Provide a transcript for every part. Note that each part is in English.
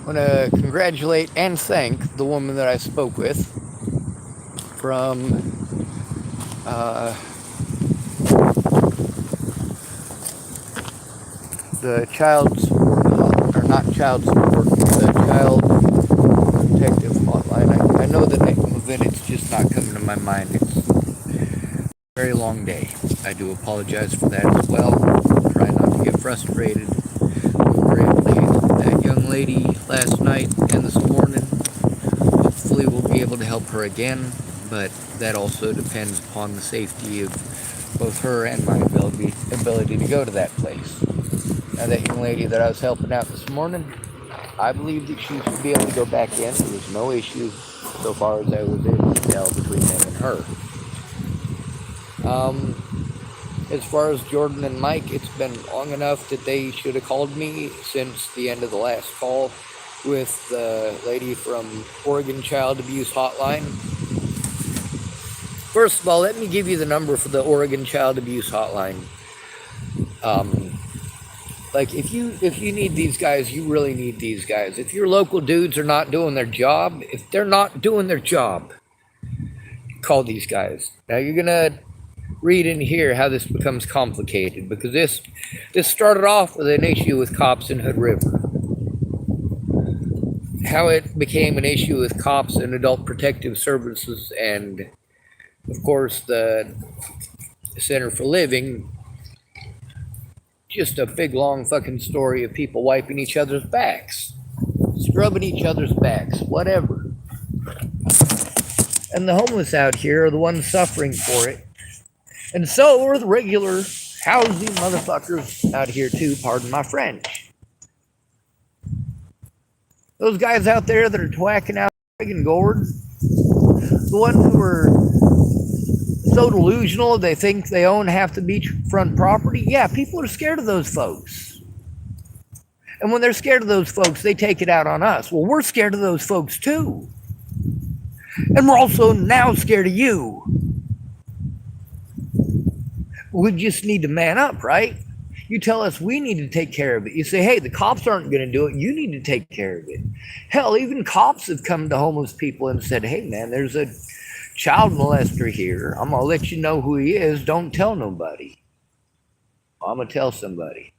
want to congratulate and thank the woman that I spoke with from the child support or not child support, the child protective hotline. I know the name of it, it's just not coming to my mind. It's a very long day. I do apologize for that as well. Try not to get frustrated. We were able to help that young lady last night and this morning. Hopefully we'll be able to help her again, but that also depends upon the safety of both her and my ability to go to that place. Now, that young lady that I was helping out this morning, I believe that she should be able to go back in. There was no issues so far as I was able to tell between them and her. As far as Jordan and Mike, it's been long enough that they should have called me since the end of the last call with the lady from Oregon Child Abuse Hotline. First of all, let me give you the number for the Oregon Child Abuse Hotline. Like, if you need these guys, you really need these guys. If your local dudes are not doing their job, if they're not doing their job, call these guys. Now, you're going to read and hear how this becomes complicated, because this started off with an issue with cops in Hood River. How it became an issue with cops and adult protective services and, of course, the Center for Living. Just a big, long fucking story of people wiping each other's backs, scrubbing each other's backs, whatever. And the homeless out here are the ones suffering for it. And so are the regular housing motherfuckers out here too, pardon my French. Those guys out there that are twacking out friggin' gourd, the ones who are so delusional they think they own half the beachfront property. Yeah, people are scared of those folks. And when they're scared of those folks, they take it out on us. Well, we're scared of those folks too. And we're also now scared of you. We just need to man up, right? You tell us we need to take care of it. You say, hey, the cops aren't going to do it. You need to take care of it. Hell, even cops have come to homeless people and said, hey, man, there's a child molester here. I'm going to let you know who he is. Don't tell nobody. I'm going to tell somebody.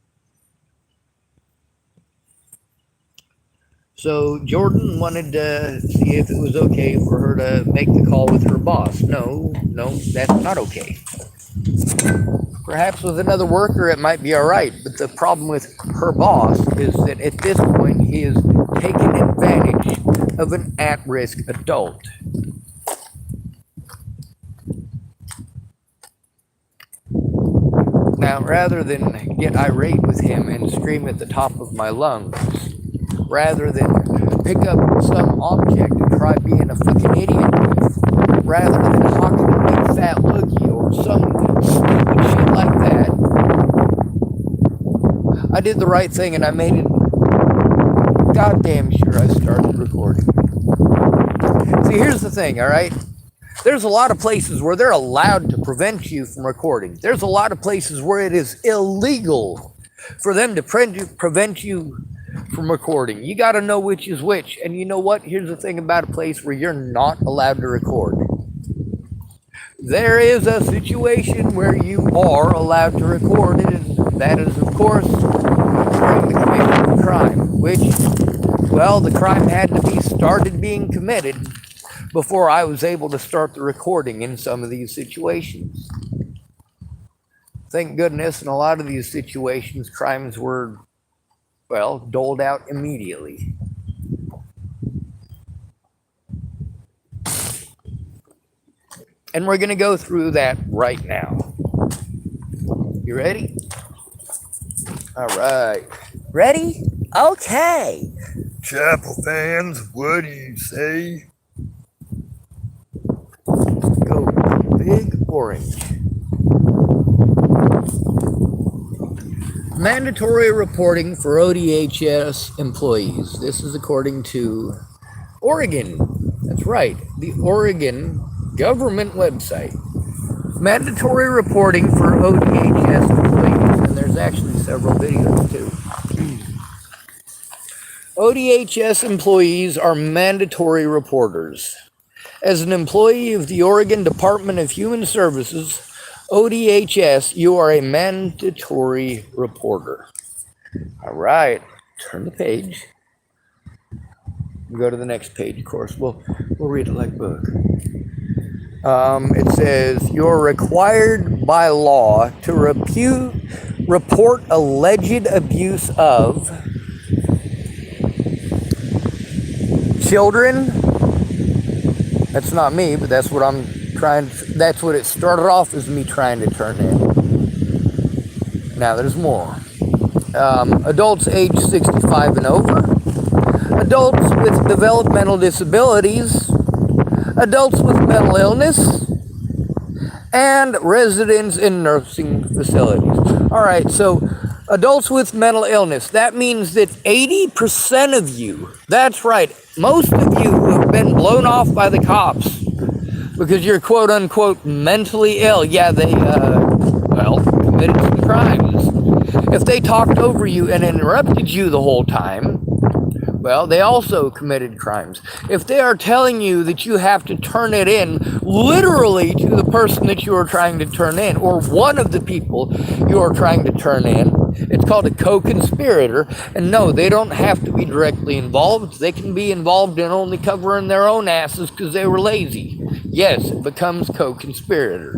So Jordan wanted to see if it was okay for her to make the call with her boss. No, that's not okay. Perhaps with another worker it might be all right, but the problem with her boss is that at this point he is taking advantage of an at-risk adult. Now, rather than get irate with him and scream at the top of my lungs, rather than pick up some object and try being a fucking idiot with, rather than hawking a big fat loogie or some stupid shit like that, I did the right thing and I made it goddamn sure I started recording. See, here's the thing, all right? There's a lot of places where they're allowed to prevent you from recording. There's a lot of places where it is illegal for them to prevent you from recording. You got to know which is which. And you know what? Here's the thing about a place where you're not allowed to record. There is a situation where you are allowed to record, and that is, of course, during the commission of crime, which, well, the crime had to be started being committed before I was able to start the recording in some of these situations. Thank goodness, in a lot of these situations, crimes were, well, doled out immediately. And we're going to go through that right now. You ready? All right. Ready? Okay. Chapel fans, what do you say? Go Big Orange. Mandatory reporting for ODHS employees. This is according to Oregon. That's right, the Oregon government website. Mandatory reporting for ODHS employees, and there's actually several videos too. ODHS employees are mandatory reporters. As an employee of the Oregon Department of Human Services, ODHS, you are a mandatory reporter. All right, turn the page. Go to the next page, of course. We'll read it like a book. It says, you're required by law to report alleged abuse of children. That's not me, but that's what that's what it started off as, me trying to turn in. Now there's more. Adults age 65 and over, adults with developmental disabilities, adults with mental illness, and residents in nursing facilities. All right, so adults with mental illness, that means that 80% of you, that's right, most of you who have been blown off by the cops because you're quote unquote mentally ill, yeah, they, committed some crimes. If they talked over you and interrupted you the whole time, well, they also committed crimes. If they are telling you that you have to turn it in literally to the person that you are trying to turn in, or one of the people you are trying to turn in, it's called a co-conspirator. And no, they don't have to be directly involved. They can be involved in only covering their own asses because they were lazy. Yes, it becomes co-conspirator,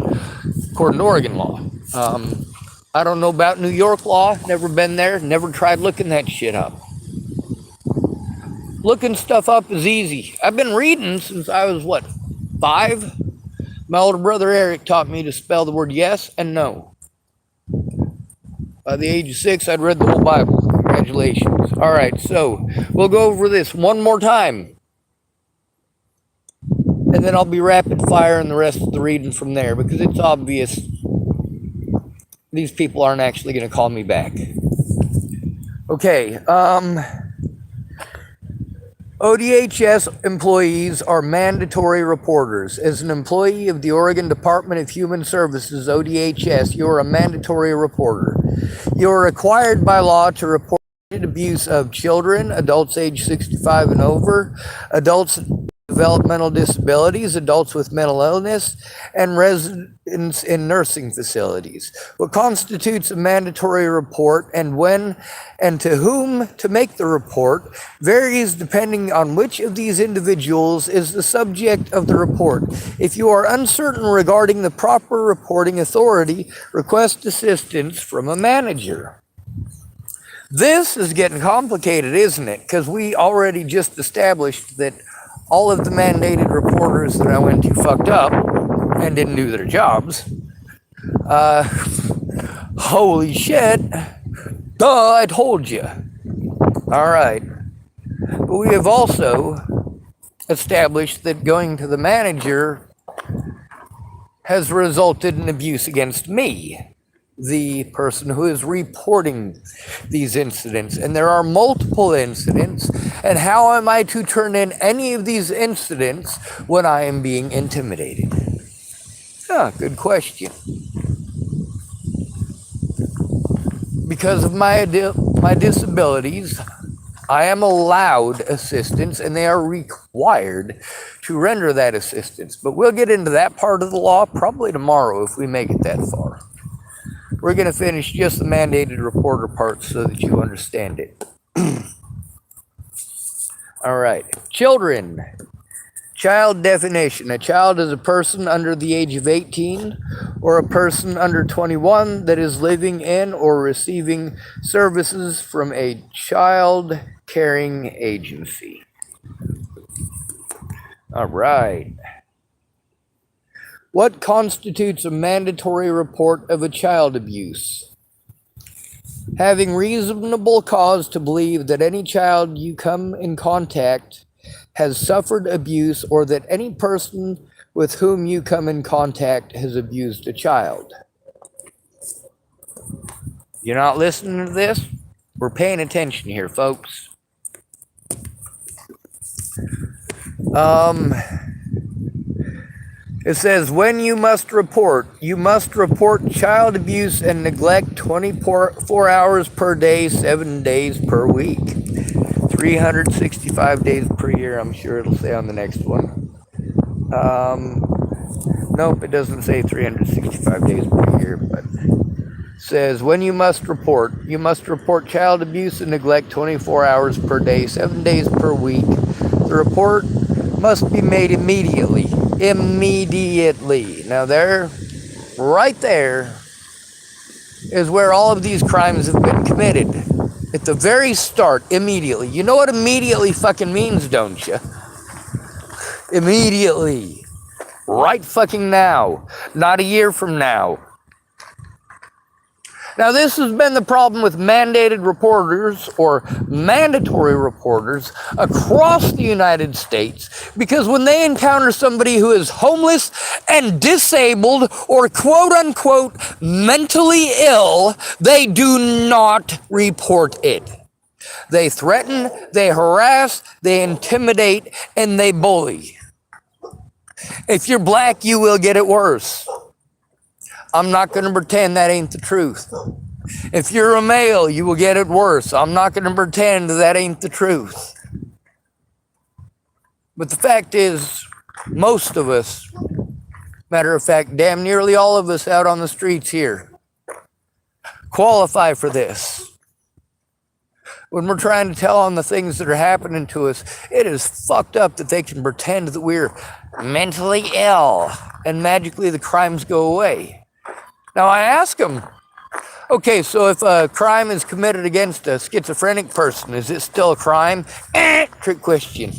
according to Oregon law. I don't know about New York law. Never been there. Never tried looking that shit up. Looking stuff up is easy. I've been reading since I was, 5? My older brother Eric taught me to spell the word yes and no. By the age of 6, I'd read the whole Bible. Congratulations. All right, so we'll go over this one more time. And then I'll be rapid firing the rest of the reading from there, because it's obvious these people aren't actually going to call me back. Okay, ODHS employees are mandatory reporters. As an employee of the Oregon Department of Human Services, ODHS, you're a mandatory reporter. You're required by law to report abuse of children, adults age 65 and over, adults with developmental disabilities, adults with mental illness, and residents in nursing facilities. What constitutes a mandatory report and when and to whom to make the report varies depending on which of these individuals is the subject of the report. If you are uncertain regarding the proper reporting authority, request assistance from a manager. This is getting complicated, isn't it? Because we already just established that all of the mandated reporters that I went to fucked up and didn't do their jobs. Holy shit. Duh, I told you. All right. But we have also established that going to the manager has resulted in abuse against me, the person who is reporting these incidents. And there are multiple incidents. And how am I to turn in any of these incidents when I am being intimidated? Good question. Because of my disabilities, I am allowed assistance, and they are required to render that assistance. But we'll get into that part of the law probably tomorrow if we make it that far. We're going to finish just the mandated reporter part so that you understand it. All right. Children. Child definition. A child is a person under the age of 18 or a person under 21 that is living in or receiving services from a child caring agency. All right. What constitutes a mandatory report of a child abuse? Having reasonable cause to believe that any child you come in contact has suffered abuse, or that any person with whom you come in contact has abused a child. You're not listening to this? We're paying attention here, folks. It says, when you must report child abuse and neglect 24 hours per day, 7 days per week. 365 days per year. I'm sure it'll say on the next one. Nope, it doesn't say 365 days per year, but it says when you must report child abuse and neglect 24 hours per day, 7 days per week. The report must be made immediately. Now right there is where all of these crimes have been committed. At the very start, immediately. You know what immediately fucking means, don't you? Immediately. Right fucking now. Not a year from now. Now, this has been the problem with mandated reporters or mandatory reporters across the United States, because when they encounter somebody who is homeless and disabled or quote-unquote mentally ill, they do not report it. They threaten, they harass, they intimidate, and they bully. If you're black, you will get it worse. I'm not going to pretend that ain't the truth. If you're a male, you will get it worse. I'm not going to pretend that ain't the truth. But the fact is, most of us, matter of fact, damn nearly all of us out on the streets here, qualify for this. When we're trying to tell on the things that are happening to us, it is fucked up that they can pretend that we're mentally ill and magically the crimes go away. Now I ask them, okay, so if a crime is committed against a schizophrenic person, is it still a crime? Trick question.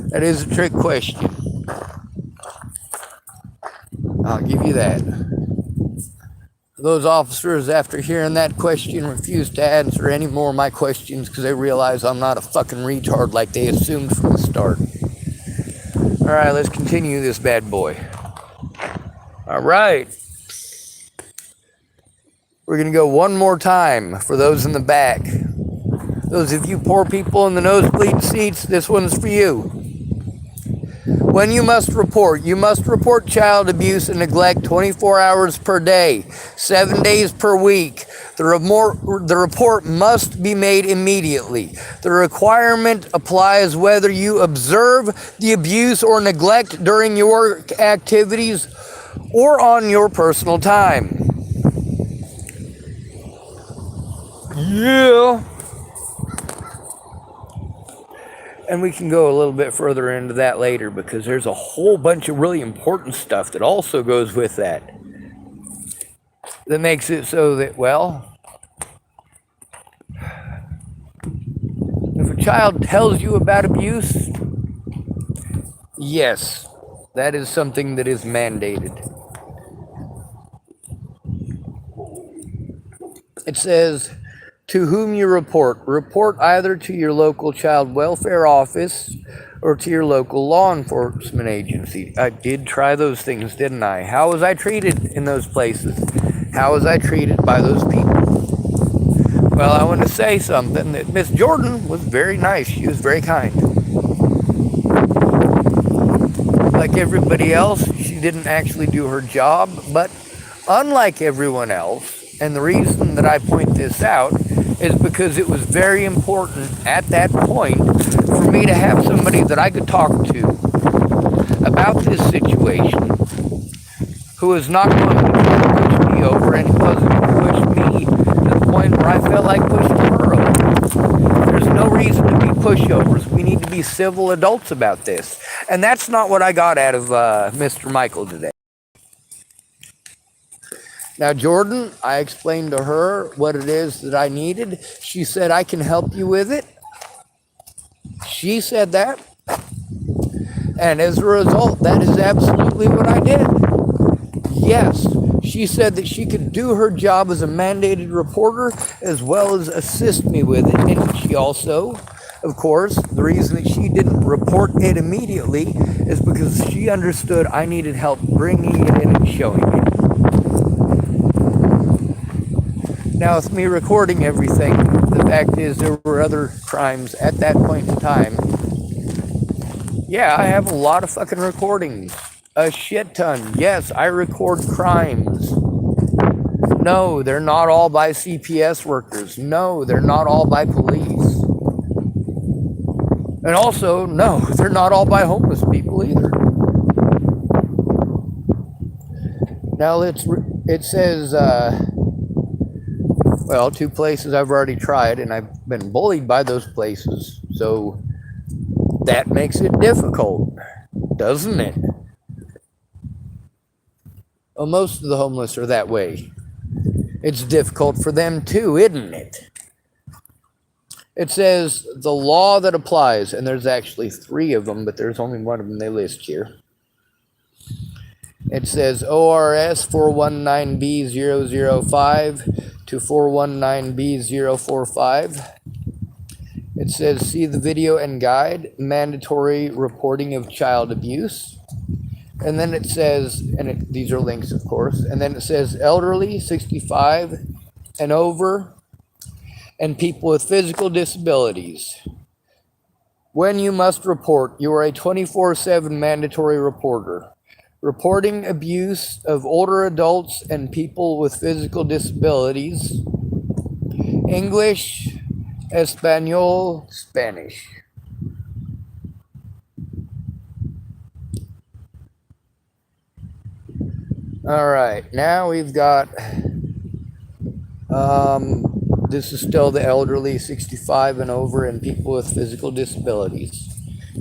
That is a trick question. I'll give you that. Those officers, after hearing that question, refuse to answer any more of my questions because they realize I'm not a fucking retard like they assumed from the start. All right, let's continue this bad boy. All right. We're going to go one more time for those in the back. Those of you poor people in the nosebleed seats, this one's for you. When you must report child abuse and neglect 24 hours per day, 7 days per week. The report must be made immediately. The requirement applies whether you observe the abuse or neglect during your activities or on your personal time. Yeah. And we can go a little bit further into that later because there's a whole bunch of really important stuff that also goes with that. That makes it so that, well, if a child tells you about abuse, yes, that is something that is mandated. It says, to whom you report either to your local child welfare office or to your local law enforcement agency. I did try those things, didn't I? How was I treated in those places? How was I treated by those people? Well, I want to say something that Miss Jordan was very nice. She was very kind. Like everybody else, she didn't actually do her job, but unlike everyone else, and the reason that I point this out is because it was very important at that point for me to have somebody that I could talk to about this situation who was not going to push me over and wasn't going to push me to the point where I felt like pushing her over. There's no reason to be pushovers. We need to be civil adults about this. And that's not what I got out of Mr. Michael today. Now, Jordan, I explained to her what it is that I needed. She said, I can help you with it. She said that. And as a result, that is absolutely what I did. Yes, she said that she could do her job as a mandated reporter as well as assist me with it. And she also, of course, the reason that she didn't report it immediately is because she understood I needed help bringing it in and showing it. Now, with me recording everything, the fact is there were other crimes at that point in time. Yeah, I have a lot of fucking recordings. A shit ton. Yes, I record crimes. No, they're not all by CPS workers. No, they're not all by police. And also, no, they're not all by homeless people either. Now it says, well, 2 places I've already tried, and I've been bullied by those places. So that makes it difficult, doesn't it? Well, most of the homeless are that way. It's difficult for them too, isn't it? It says the law that applies, and there's actually 3 of them, but there's only one of them they list here. It says ORS 419B005 to 419B045. It says see the video and guide, mandatory reporting of child abuse. And then it says, these are links, of course, and then it says elderly, 65 and over, and people with physical disabilities. When you must report, you are a 24/7 mandatory reporter. Reporting abuse of older adults and people with physical disabilities. English, Espanol, Spanish. All right, now we've got, this is still the elderly, 65 and over, and people with physical disabilities.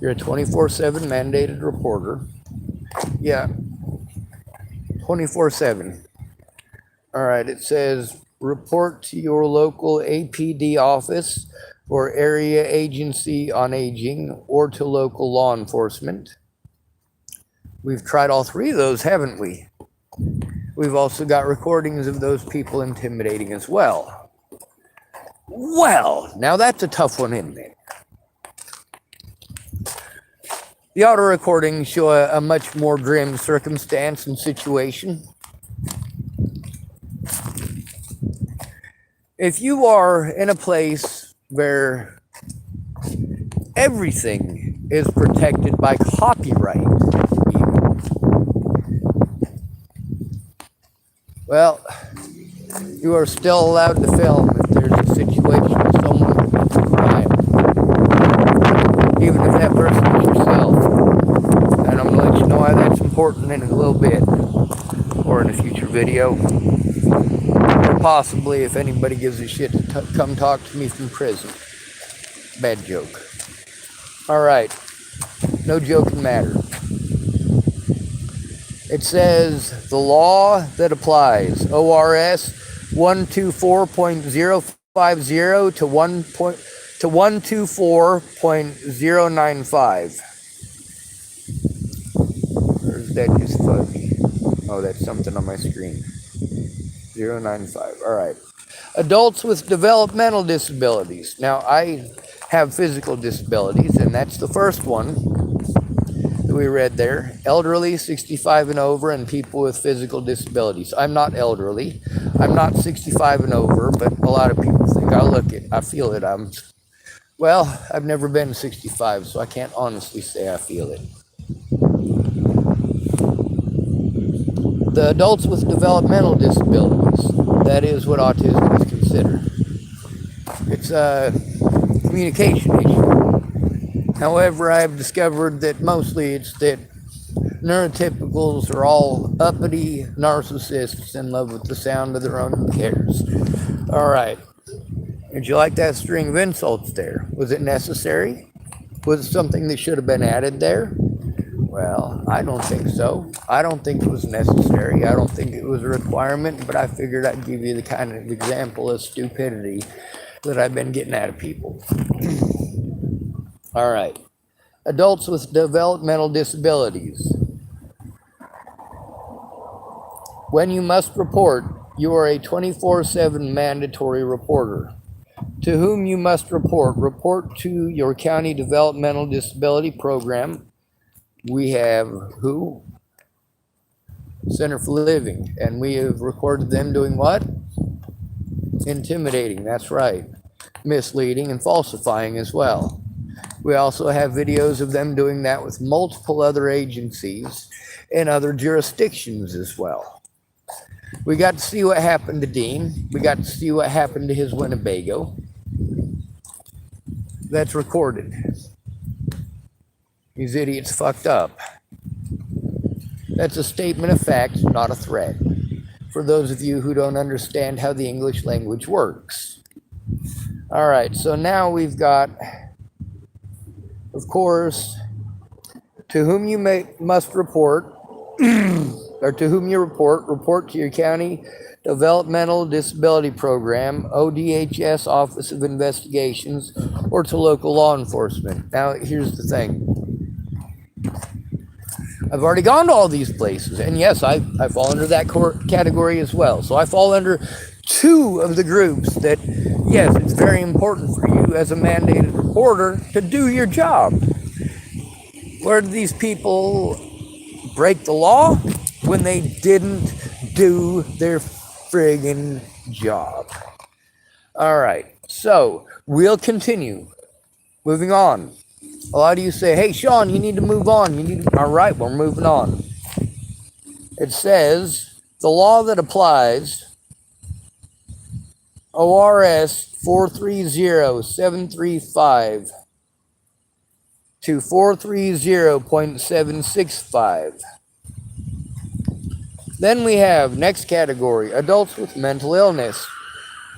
You're a 24/7 mandated reporter. Yeah, 24/7. All right, it says report to your local APD office or area agency on aging or to local law enforcement. We've tried all 3 of those, haven't we? We've also got recordings of those people intimidating as well. Well, now that's a tough one, isn't it? The auto recordings show a much more grim circumstance and situation. If you are in a place where everything is protected by copyright, well, you are still allowed to film if there's a situation with someone commits a crime, even if that person is yourself. And I'm going to let you know why that's important in a little bit, or in a future video, or possibly if anybody gives a shit to come talk to me from prison. Bad joke. All right, no joking matter. It says the law that applies, ORS 124.050 to 124.095. Or is that just fuzzy? Oh, that's something on my screen. 095. All right. Adults with developmental disabilities. Now, I have physical disabilities, and that's the first one that we read there. Elderly, 65 and over, and people with physical disabilities. I'm not elderly. I'm not 65 and over, but a lot of people think I look it. I feel it. Well, I've never been 65, so I can't honestly say I feel it. The adults with developmental disabilities, that is what autism is considered. It's a communication issue. However, I've discovered that mostly it's that neurotypicals are all uppity narcissists in love with the sound of their own hairs. All right. Did you like that string of insults there? Was it necessary? Was it something that should have been added there? Well, I don't think so. I don't think it was necessary. I don't think it was a requirement, but I figured I'd give you the kind of example of stupidity that I've been getting out of people. All right. Adults with developmental disabilities. When you must report, you are a 24/7 mandatory reporter. To whom you must report. Report to your county developmental disability program. We have who? Center for Living. And we have recorded them doing what? Intimidating, that's right. Misleading and falsifying as well. We also have videos of them doing that with multiple other agencies in other jurisdictions as well. We got to see what happened to Dean. We got to see what happened to his Winnebago. That's recorded. These idiots fucked up. That's a statement of fact, not a threat. For those of you who don't understand how the English language works. All right, so now we've got, of course, to whom you must report, or to whom you report to your county developmental disability program, ODHS Office of Investigations, or to local law enforcement. Now, here's the thing. I've already gone to all these places, and yes, I fall under that category as well. So I fall under two of the groups that, yes, it's very important for you as a mandated reporter to do your job. Where do these people break the law? When they didn't do their friggin' job. All right, so we'll continue. Moving on. A lot of you say, hey, Sean, you need to move on. All right, we're moving on. It says, the law that applies, ORS 430735 to 430.765. Then we have, next category, adults with mental illness.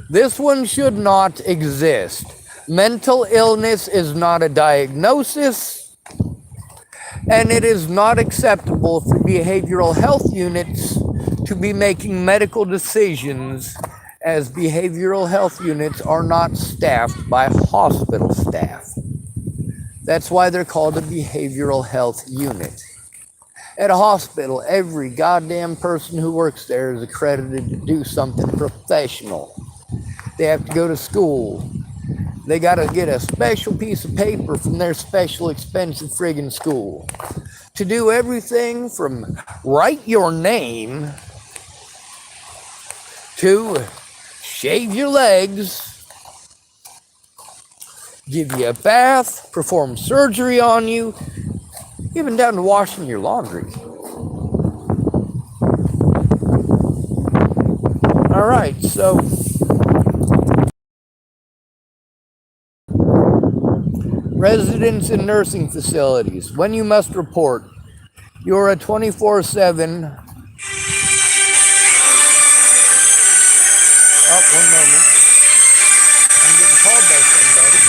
This one should not exist. Mental illness is not a diagnosis, and it is not acceptable for behavioral health units to be making medical decisions, as behavioral health units are not staffed by hospital staff. That's why they're called a behavioral health unit. At a hospital, every goddamn person who works there is accredited to do something professional. They have to go to school. They got to get a special piece of paper from their special expensive friggin' school to do everything from write your name to shave your legs, give you a bath, perform surgery on you, even down to washing your laundry. All right, so residents in nursing facilities, when you must report, you're a 24/7. Oh, one moment. I'm getting called by somebody.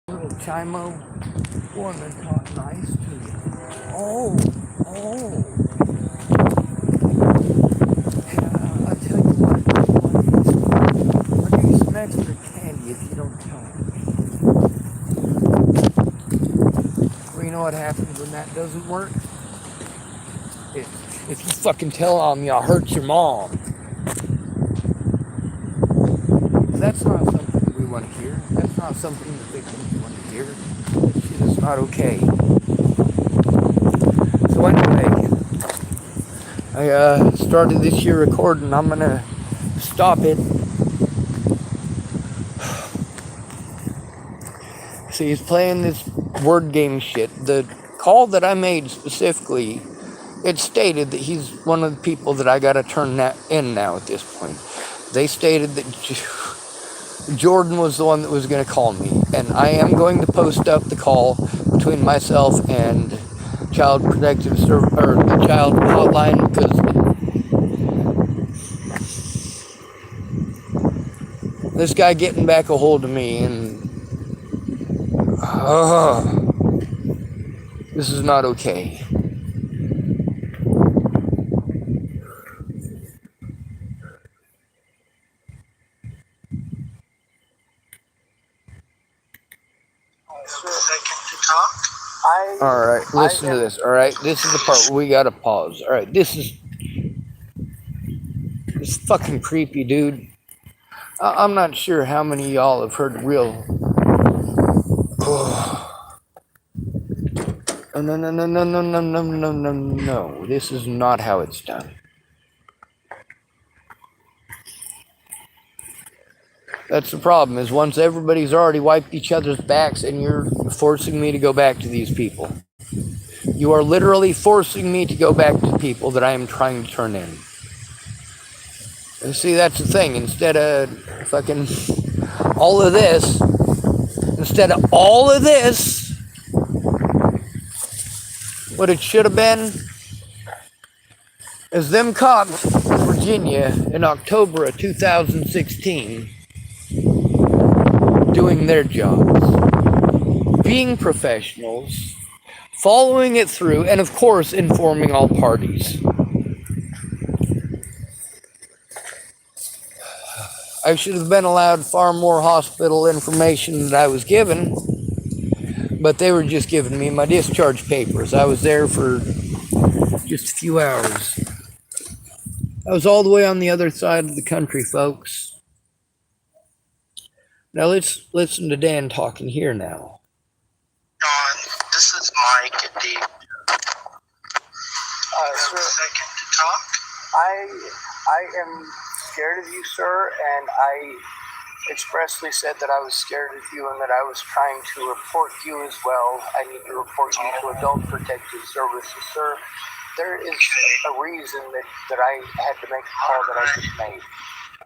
Little Chimo, one that talk nice to you. Oh. I'll tell you what. I'll give you some extra candy if you don't tell me. Well, you know what happens when that doesn't work? If you fucking tell on me, I'll hurt your mom. That's not something we want to hear. That's not something the victims want to hear. Shit is not okay. So anyway, I started this year recording. I'm gonna stop it. See, he's playing this word game shit. The call that I made specifically, it stated that he's one of the people that I gotta turn in now at this point. They stated that Jordan was the one that was going to call me, and I am going to post up the call between myself and Child Protective Service, or the Child Hotline, because this guy getting back a hold of me, and this is not okay. Alright, listen to this, alright? This is the part where we gotta pause. Alright, this is fucking creepy, dude. I'm not sure how many of y'all have heard real... No. This is not how it's done. That's the problem, is once everybody's already wiped each other's backs and you're forcing me to go back to these people. You are literally forcing me to go back to people that I am trying to turn in. And see, that's the thing. Instead of fucking all of this, what it should have been is them cops in Virginia in October of 2016 doing their jobs, being professionals, following it through, and of course informing all parties. I should have been allowed far more hospital information than I was given, but they were just giving me my discharge papers. I was there for just a few hours. I was all the way on the other side of the country, folks. Now let's listen to Dan talking here now. John, this is Mike and Dave. Sir, a second to talk? I am scared of you, sir, and I expressly said that I was scared of you and that I was trying to report you as well. I need to report you to Adult Protective Services, sir. There is a reason that I had to make the call that I just made.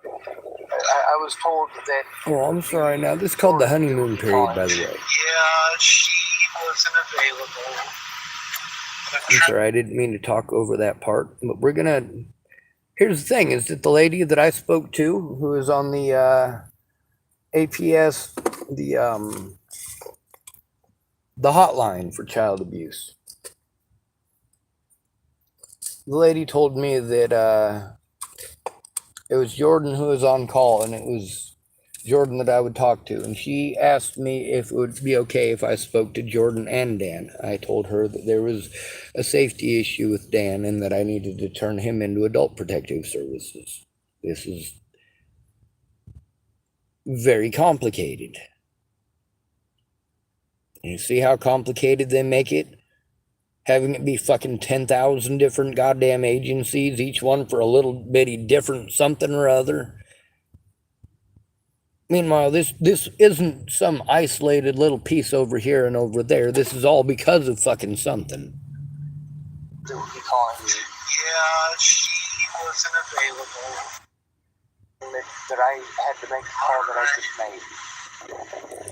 I was told that... Oh, I'm sorry. Now, this is called the honeymoon period, by the way. Yeah, she wasn't available. I'm sorry, I didn't mean to talk over that part, but we're gonna... Here's the thing, is that the lady that I spoke to, who is on the APS, the hotline for child abuse. The lady told me that it was Jordan who was on call, and it was Jordan that I would talk to. And she asked me if it would be okay if I spoke to Jordan and Dan. I told her that there was a safety issue with Dan and that I needed to turn him into Adult Protective Services. This is very complicated. You see how complicated they make it? Having it be fucking 10,000 different goddamn agencies, each one for a little bitty different something or other. Meanwhile, this isn't some isolated little piece over here and over there. This is all because of fucking something. They would be calling you. Yeah, she wasn't available. That I had to make the call that I just made.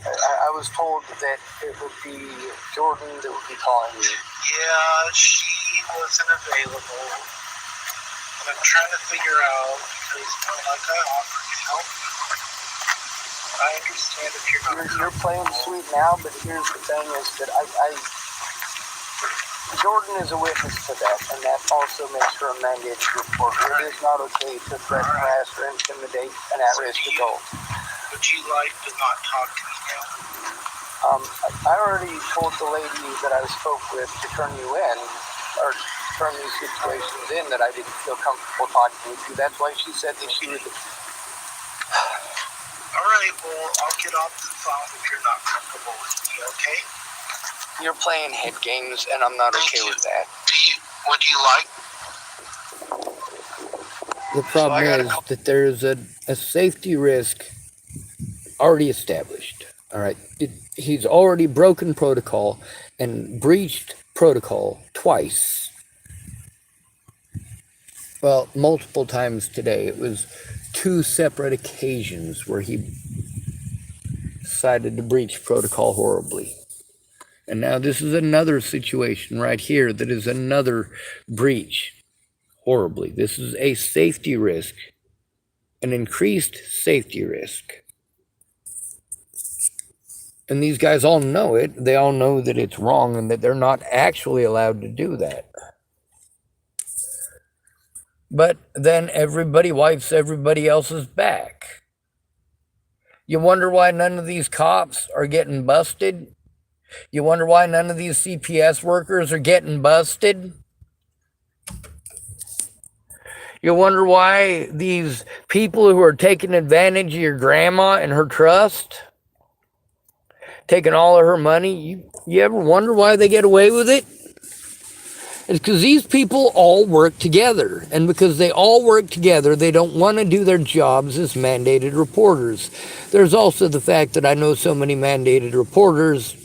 I was told that it would be Jordan that would be calling you. Yeah, she wasn't available. And I'm trying to figure out, because like I offered to help you. I understand if You're playing sweet now, but here's the thing is that Jordan is a witness to that, and that also makes her a mandated reporter. It is not okay to threaten, harass, or intimidate an at-risk adult. Would you like to not talk to me now? I already told the lady that I spoke with to turn you in, or turn these situations in, that I didn't feel comfortable talking with you. That's why she said that she would... All right, well, I'll get off the phone if you're not comfortable with me, okay? You're playing head games, and I'm not okay with that. Would you like... The problem is that there's a safety risk already established. All right, he's already broken protocol and breached protocol twice. Well, multiple times today. It was 2 separate occasions where he decided to breach protocol horribly. And now this is another situation right here that is another breach horribly. This is a safety risk, an increased safety risk. And these guys all know it. They all know that it's wrong and that they're not actually allowed to do that. But then everybody wipes everybody else's back. You wonder why none of these cops are getting busted? You wonder why none of these CPS workers are getting busted? You wonder why these people who are taking advantage of your grandma and her trust, taking all of her money, you ever wonder why they get away with it? It's because these people all work together. And because they all work together, they don't want to do their jobs as mandated reporters. There's also the fact that I know so many mandated reporters,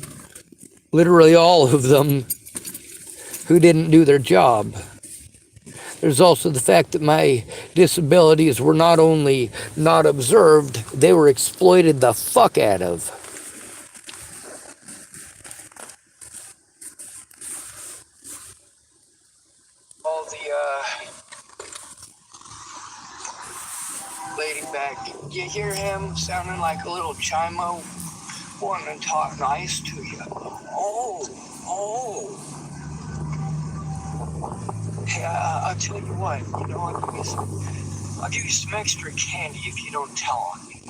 literally all of them, who didn't do their job. There's also the fact that my disabilities were not only not observed, they were exploited the fuck out of. All the lady back, you hear him sounding like a little chimo, wanting to talk nice to you. Oh. Hey, I'll tell you what, I'll give you some extra candy if you don't tell on me.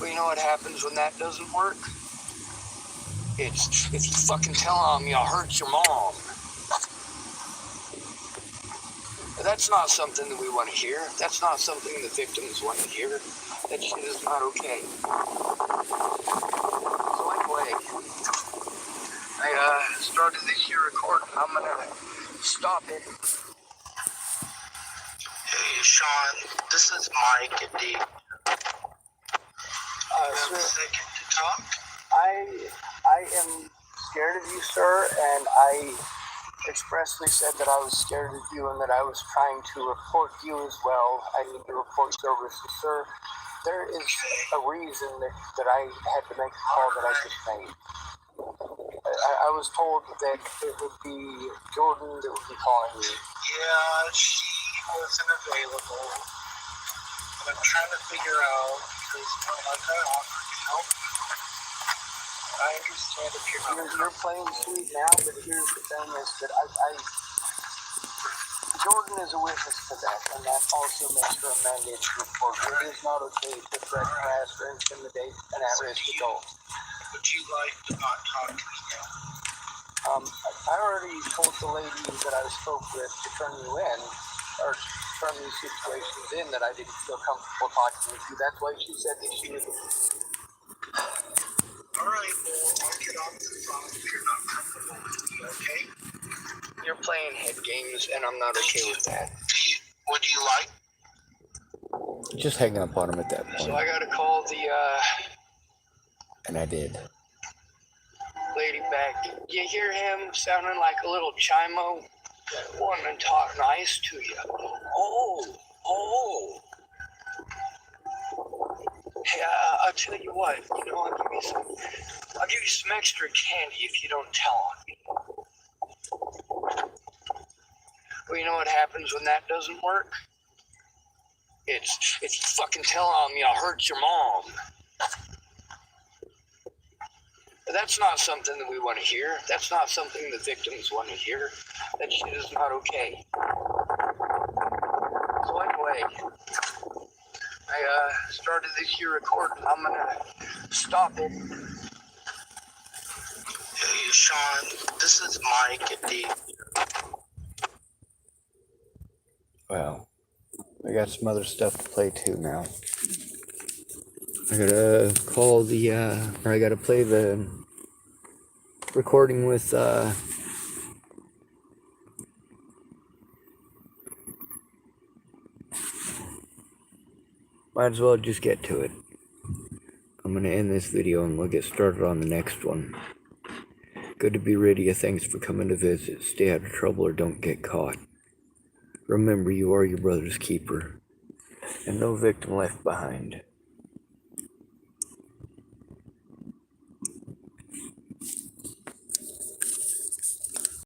Well, you know what happens when that doesn't work? It's, if you fucking tell on me, I'll hurt your mom. That's not something that we want to hear. That's not something the victims want to hear. That shit is not okay. So anyway, I started this here recording. I'm gonna stop it. Hey, Sean, this is Mike and Dee. You have a second to talk? I am scared of you, sir, and I expressly said that I was scared of you and that I was trying to report you as well. I need to report services, sir. There is a reason that I had to make the call that I just made. I was told that it would be Jordan that would be calling you. Yeah, she wasn't available. But I'm trying to figure out, because like I offered help. I understand if you're not You're playing sweet now, but here's the thing is that Jordan is a witness to that, and that also makes her a mandated report. It is not okay to threaten, harass, or intimidate an at-risk adult. Would you like to not talk to me now? I already told the lady that I spoke with to turn you in, or turn these situations in, that I didn't feel comfortable talking with you. That's why she said that she would. Alright, well, I'll get off the phone if you're not comfortable with me, okay? You're playing head games, and I'm not okay with that. Would you like? Just hang up on him at that point. So I gotta call the, and I did. Lady back. You hear him sounding like a little chimo, wanting to talk nice to you. Oh. Hey, I'll tell you what, I'll give you some extra candy if you don't tell on me. Well, you know what happens when that doesn't work? It's, if you fucking tell on me, I'll hurt your mom. But that's not something that we want to hear. That's not something the victims want to hear. That shit is not okay. So anyway, I started this here recording. I'm gonna stop it. Hey, Sean, this is Mike and Dee. Well, I got some other stuff to play too now. I gotta call the, or I gotta play the recording with, might as well just get to it. I'm gonna end this video and we'll get started on the next one. Good to be rid of you. Thanks for coming to visit. Stay out of trouble or don't get caught. Remember, you are your brother's keeper, and no victim left behind.